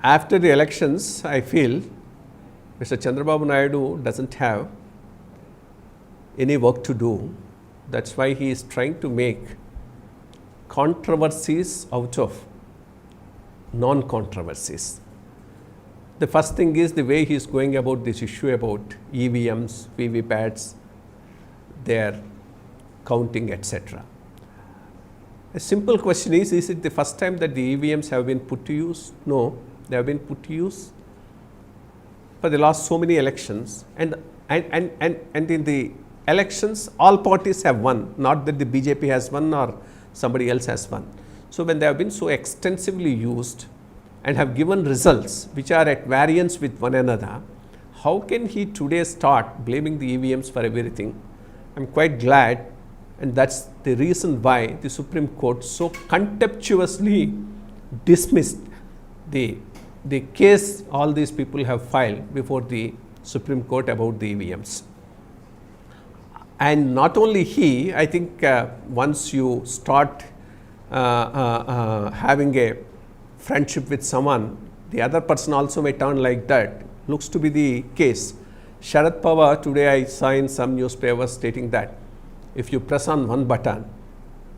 after the elections, I feel Mr. Chandrababu Naidu doesn't have any work to do. That's why he is trying to make controversies out of non-controversies. The first thing is the way he is going about this issue about EVMs, VVPATs, their counting, etc. A simple question is it the first time that the EVMs have been put to use? No, they have been put to use for the last so many elections, and in the elections all parties have won, not that the BJP has won or somebody else has won. So when they have been so extensively used and have given results which are at variance with one another, how can he today start blaming the EVMs for everything? I'm quite glad, and that's the reason why the Supreme Court so contemptuously dismissed the case all these people have filed before the Supreme Court about the EVMs. And not only he, I think once you start having a friendship with someone, the other person also may turn like that. Looks to be the case. Sharad Pawar, today I saw in some newspapers stating that if you press on one button,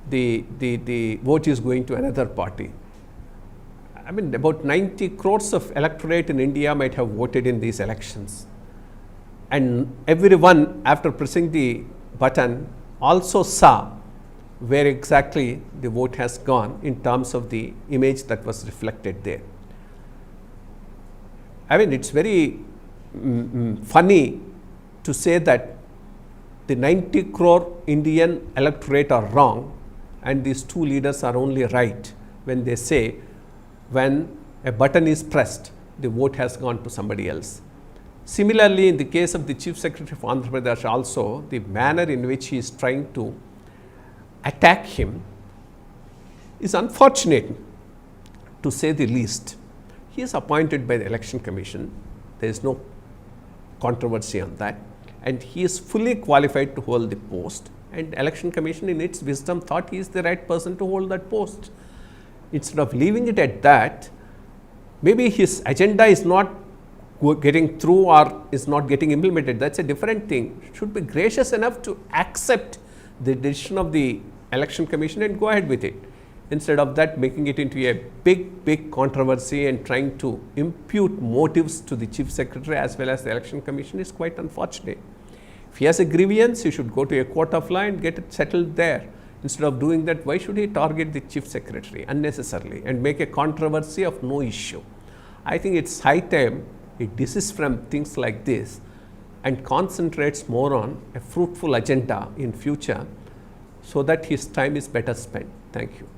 the vote is going to another party. I mean, about 90 crores of electorate in India might have voted in these elections. And everyone, after pressing the button, also saw where exactly the vote has gone in terms of the image that was reflected there. I mean, it's very funny to say that the 90 crore Indian electorate are wrong and these two leaders are only right when they say when a button is pressed, the vote has gone to somebody else. Similarly, in the case of the Chief Secretary of Andhra Pradesh also, the manner in which he is trying to attack him is unfortunate, to say the least. He is appointed by the Election Commission. There is no controversy on that, and he is fully qualified to hold the post, and Election Commission in its wisdom thought he is the right person to hold that post. Instead of leaving it at that, maybe his agenda is not getting through or is not getting implemented. That's a different thing. Should be gracious enough to accept the decision of the Election Commission and go ahead with it. Instead of that, making it into a big controversy and trying to impute motives to the Chief Secretary as well as the Election Commission is quite unfortunate. If he has a grievance, he should go to a court of law and get it settled there. Instead of doing that, why should he target the Chief Secretary unnecessarily and make a controversy of no issue? I think it's high time he desists from things like this and concentrates more on a fruitful agenda in future so that his time is better spent. Thank you.